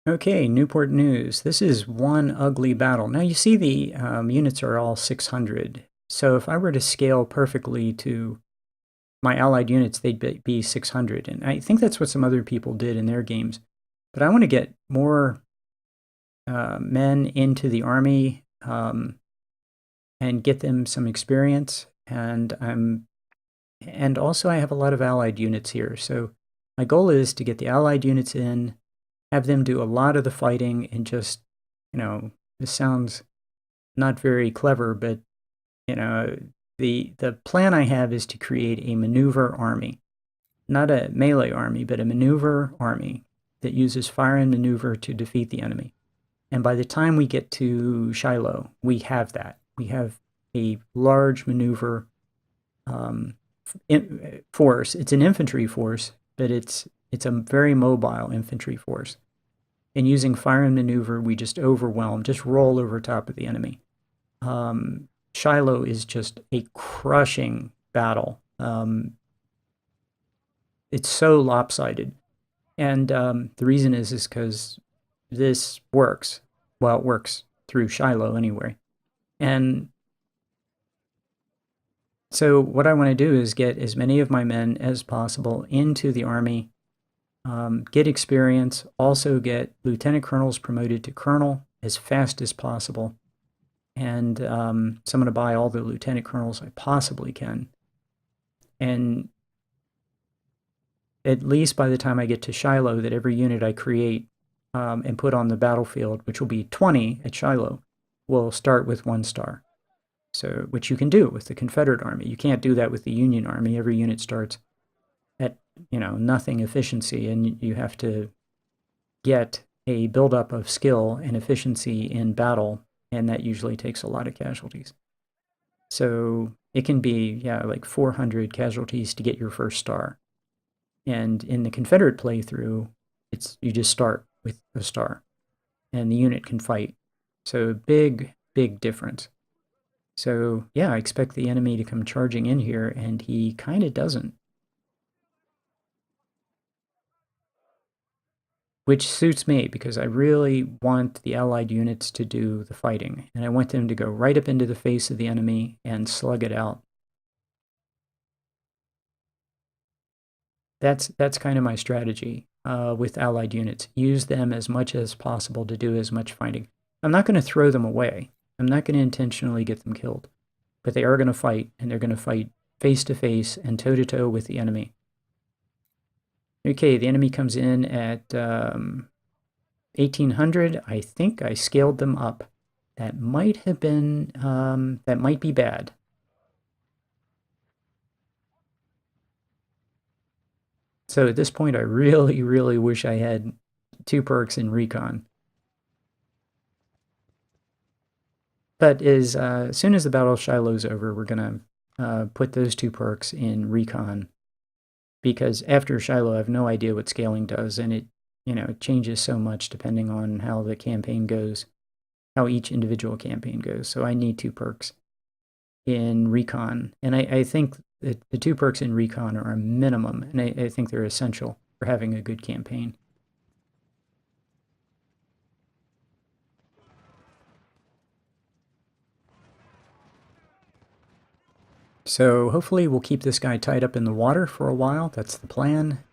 Okay, Newport News. This is one ugly battle. Now you see the units are all 600. So if I were to scale perfectly to my allied units, they'd be 600. And I think that's what some other people did in their games. But I want to get more men into the army and get them some experience. And also I have a lot of allied units here. So my goal is to get the allied units in, have them do a lot of the fighting, and just, this sounds not very clever, but, the plan I have is to create a maneuver army. Not a melee army, but a maneuver army that uses fire and maneuver to defeat the enemy. And by the time we get to Shiloh, we have that. We have a large maneuver force. It's an infantry force, but it's a very mobile infantry force. And using fire and maneuver, we just roll over top of the enemy. Shiloh is just a crushing battle. It's so lopsided. And the reason is because this works. Well, it works through Shiloh anyway. And so what I want to do is get as many of my men as possible into the army, get experience, also get lieutenant colonels promoted to colonel as fast as possible. And so I'm going to buy all the lieutenant colonels I possibly can. And at least by the time I get to Shiloh, that every unit I create and put on the battlefield, which will be 20 at Shiloh, will start with 1 star. So, which you can do with the Confederate Army. You can't do that with the Union Army. Every unit starts at, nothing efficiency, and you have to get a buildup of skill and efficiency in battle, and that usually takes a lot of casualties. So it can be, like 400 casualties to get your first star. And in the Confederate playthrough, you just start with a star, and the unit can fight. So big, big difference. So yeah, I expect the enemy to come charging in here, and he kind of doesn't. Which suits me, because I really want the allied units to do the fighting, and I want them to go right up into the face of the enemy and slug it out. That's kind of my strategy with allied units. Use them as much as possible to do as much fighting. I'm not going to throw them away. I'm not going to intentionally get them killed. But they are going to fight, and they're going to fight face to face and toe to toe with the enemy. Okay, the enemy comes in at 1800. I think I scaled them up. That might have been, that might be bad. So at this point, I really, really wish I had 2 perks in recon. But as soon as the Battle of Shiloh's over, we're going to put those 2 perks in recon. Because after Shiloh, I have no idea what scaling does, and it changes so much depending on how the campaign goes, how each individual campaign goes. So I need 2 perks in recon. And I think that the 2 perks in recon are a minimum, and I think they're essential for having a good campaign. So hopefully we'll keep this guy tied up in the water for a while. That's the plan.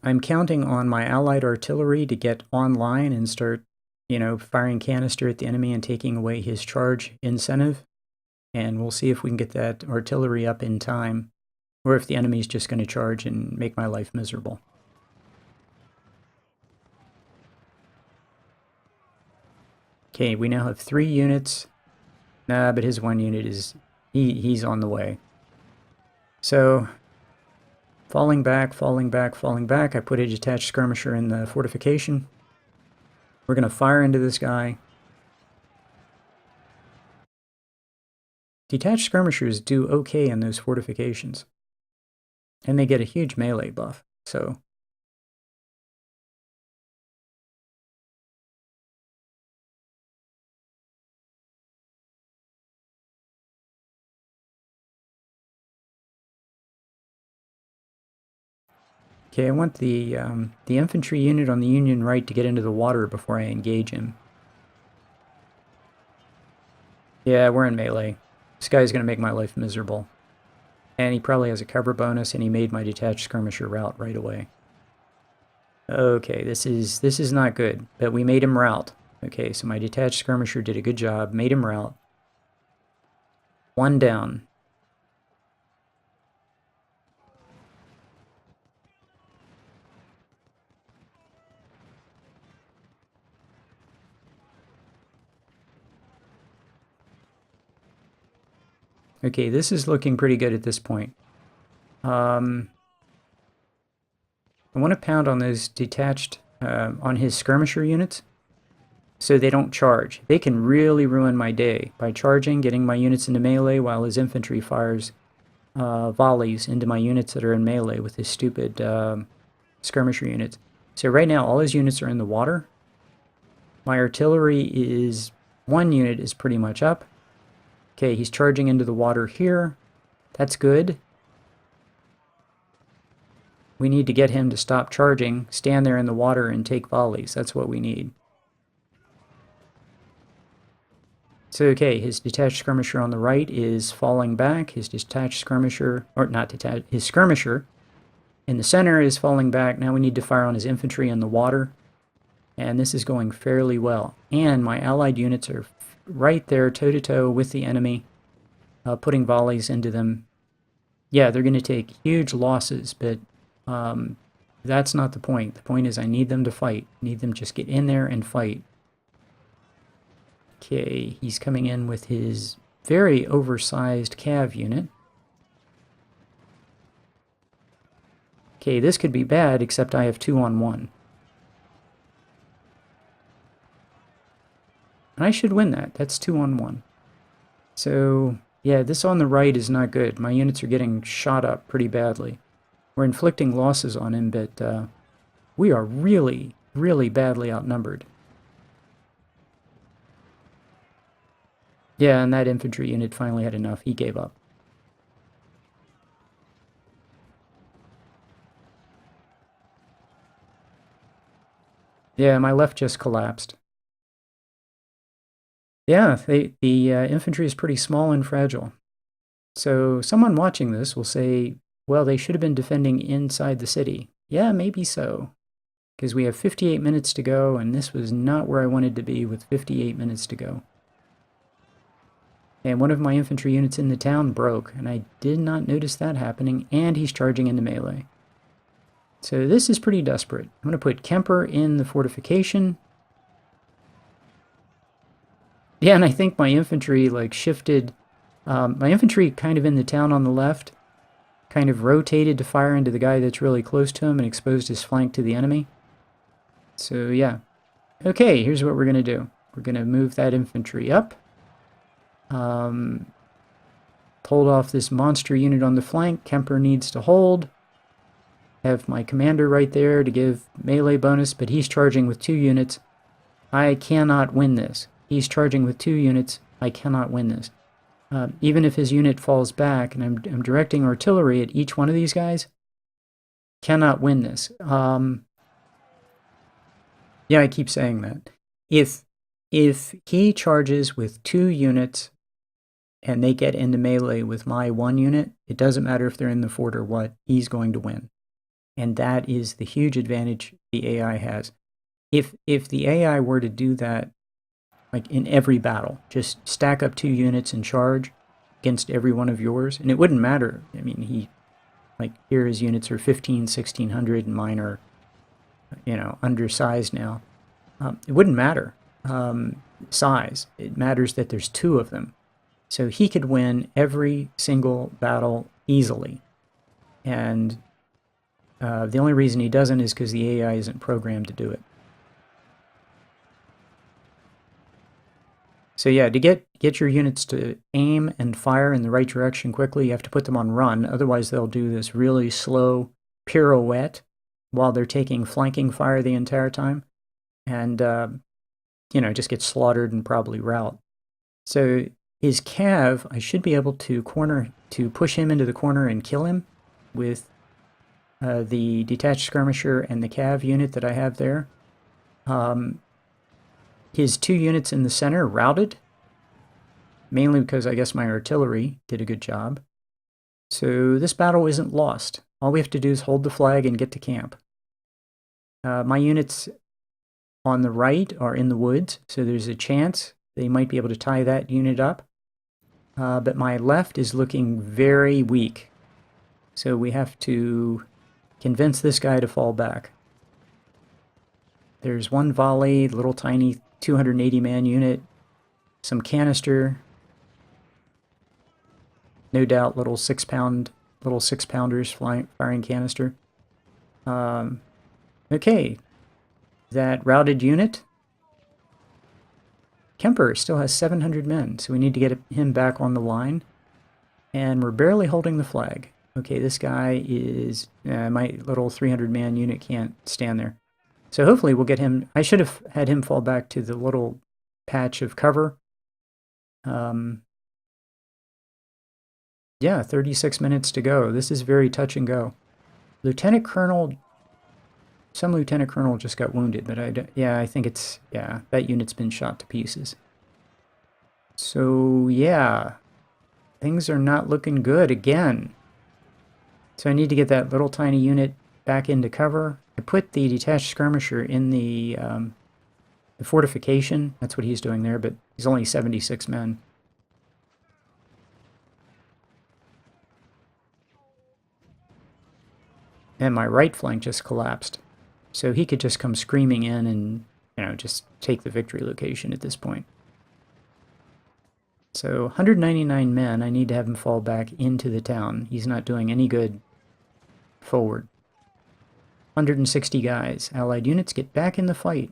I'm counting on my allied artillery to get online and start, firing canister at the enemy and taking away his charge incentive. And we'll see if we can get that artillery up in time, or if the enemy's just going to charge and make my life miserable. Okay, we now have 3 units. Nah, but his 1 unit is, he's on the way. So, falling back, falling back, falling back. I put a detached skirmisher in the fortification. We're going to fire into this guy. Detached skirmishers do okay in those fortifications. And they get a huge melee buff, so Okay, I want the infantry unit on the Union right to get into the water before I engage him. Yeah, we're in melee. This guy's going to make my life miserable. And he probably has a cover bonus, and he made my detached skirmisher route right away. Okay, this is not good, but we made him route. Okay, so my detached skirmisher did a good job, made him route. One down. Okay, this is looking pretty good at this point. I want to pound on those detached, on his skirmisher units, so they don't charge. They can really ruin my day by charging, getting my units into melee while his infantry fires volleys into my units that are in melee with his stupid skirmisher units. So right now, all his units are in the water. My artillery is, one unit is pretty much up. Okay, he's charging into the water here. That's good. We need to get him to stop charging, stand there in the water, and take volleys. That's what we need. So, okay, his detached skirmisher on the right is falling back. His detached skirmisher, or not detached, his skirmisher in the center is falling back. Now we need to fire on his infantry in the water. And this is going fairly well. And my allied units are right there, toe-to-toe with the enemy, putting volleys into them. Yeah, they're going to take huge losses, but that's not the point. The point is I need them to fight. I need them to just get in there and fight. Okay, he's coming in with his very oversized cav unit. Okay, this could be bad, except I have 2-on-1. And I should win that. That's 2-on-1. So, yeah, this on the right is not good. My units are getting shot up pretty badly. We're inflicting losses on him, but we are really, really badly outnumbered. Yeah, and that infantry unit finally had enough. He gave up. Yeah, my left just collapsed. Yeah, the infantry is pretty small and fragile. So someone watching this will say, well, they should have been defending inside the city. Yeah, maybe so. Because we have 58 minutes to go, and this was not where I wanted to be with 58 minutes to go. And one of my infantry units in the town broke, and I did not notice that happening, and he's charging into melee. So this is pretty desperate. I'm going to put Kemper in the fortification. Yeah, and I think my infantry, like, shifted. My infantry kind of in the town on the left kind of rotated to fire into the guy that's really close to him and exposed his flank to the enemy. So, yeah. Okay, here's what we're going to do. We're going to move that infantry up. Hold off this monster unit on the flank. Kemper needs to hold. Have my commander right there to give melee bonus, but he's charging with 2 units. I cannot win this. He's charging with 2 units. I cannot win this. Even if his unit falls back, and I'm directing artillery at each one of these guys, cannot win this. Yeah, I keep saying that. If he charges with 2 units and they get into melee with my 1 unit, it doesn't matter if they're in the fort or what, he's going to win. And that is the huge advantage the AI has. If the AI were to do that, like in every battle, just stack up 2 units and charge against every one of yours, and it wouldn't matter. I mean, here his units are 1,600, and mine are, undersized now. It wouldn't matter size. It matters that there's 2 of them. So he could win every single battle easily. And the only reason he doesn't is because the AI isn't programmed to do it. So yeah, to get your units to aim and fire in the right direction quickly, you have to put them on run. Otherwise, they'll do this really slow pirouette while they're taking flanking fire the entire time. And, just get slaughtered and probably rout. So his cav, I should be able to push him into the corner and kill him with the detached skirmisher and the cav unit that I have there. His 2 units in the center routed, mainly because I guess my artillery did a good job. So this battle isn't lost. All we have to do is hold the flag and get to camp. My units on the right are in the woods, so there's a chance they might be able to tie that unit up. But my left is looking very weak. So we have to convince this guy to fall back. There's one volley, little tiny 280-man unit, some canister, no doubt little 6-pounders firing canister. Okay, that routed unit, Kemper still has 700 men, so we need to get him back on the line, and we're barely holding the flag. Okay, this guy is, my little 300-man unit can't stand there. So hopefully we'll get him. I should have had him fall back to the little patch of cover. Yeah, 36 minutes to go. This is very touch and go. Lieutenant Colonel, some Lieutenant Colonel just got wounded, but I think it's, that unit's been shot to pieces. So yeah, things are not looking good again. So I need to get that little tiny unit back into cover. I put the detached skirmisher in the fortification. That's what he's doing there, but he's only 76 men. And my right flank just collapsed. So he could just come screaming in and, just take the victory location at this point. So 199 men, I need to have him fall back into the town. He's not doing any good forward. 160 guys. Allied units, get back in the fight.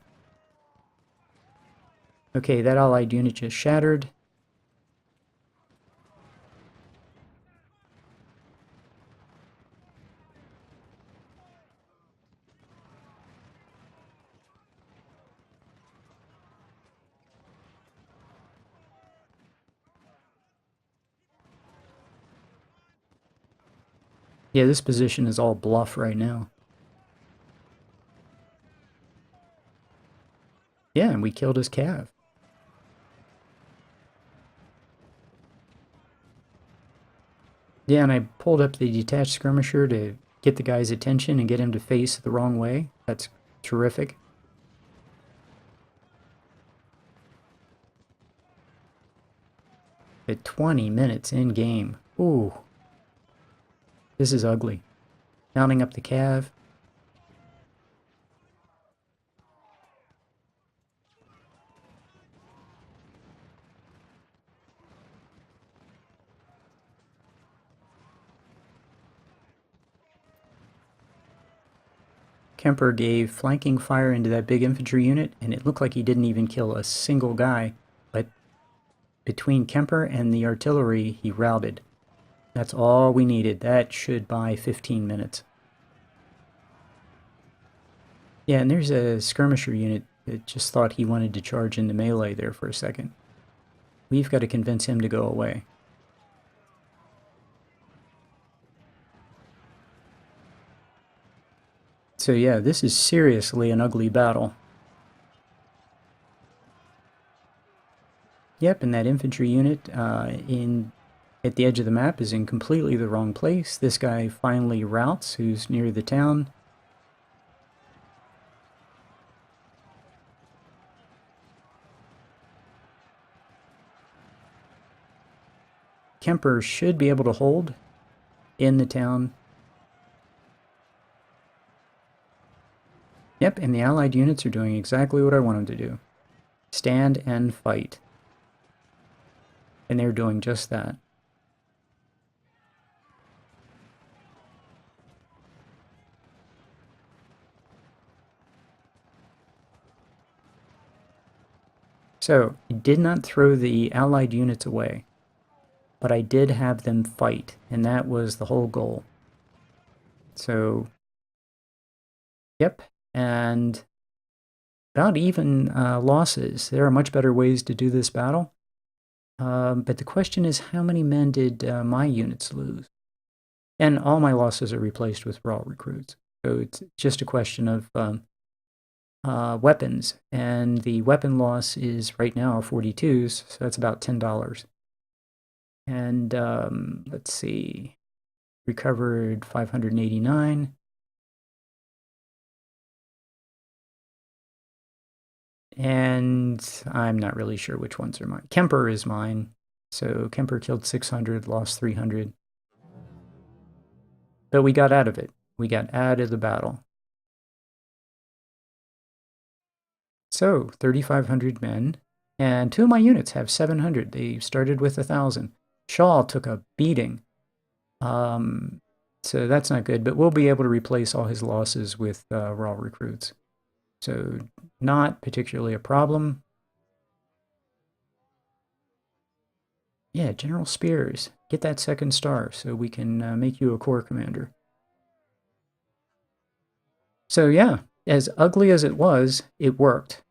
Okay, that Allied unit just shattered. Yeah, this position is all bluff right now. Yeah, and we killed his cav. Yeah, and I pulled up the detached skirmisher to get the guy's attention and get him to face the wrong way. That's terrific. At 20 minutes in game. Ooh. This is ugly. Mounting up the cav. Kemper gave flanking fire into that big infantry unit, and it looked like he didn't even kill a single guy, but between Kemper and the artillery, he routed. That's all we needed. That should buy 15 minutes. Yeah, and there's a skirmisher unit that just thought he wanted to charge into melee there for a second. We've got to convince him to go away. So yeah, this is seriously an ugly battle. Yep, and that infantry unit at the edge of the map is in completely the wrong place. This guy finally routs, who's near the town. Kemper should be able to hold in the town. Yep, and the Allied units are doing exactly what I want them to do. Stand and fight. And they're doing just that. So, I did not throw the Allied units away, but I did have them fight, and that was the whole goal. So, yep, and about even losses. There are much better ways to do this battle. But the question is, how many men did my units lose? And all my losses are replaced with raw recruits. So it's just a question of weapons. And the weapon loss is right now 42s, so that's about $10. And let's see, recovered 589. And I'm not really sure which ones are mine. Kemper is mine. So Kemper killed 600, lost 300. But we got out of it. We got out of the battle. So 3,500 men. And 2 of my units have 700. They started with 1,000. Shaw took a beating. So that's not good. But we'll be able to replace all his losses with raw recruits. So not particularly a problem. Yeah, General Spears, get that 2nd star so we can make you a corps commander. So yeah, as ugly as it was, it worked.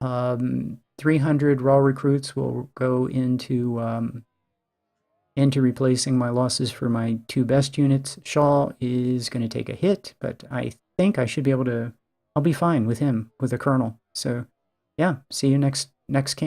300 raw recruits will go into replacing my losses for my 2 best units. Shaw is going to take a hit, but I think I should be able to. I'll be fine with him, with a colonel. So, yeah, see you next camp.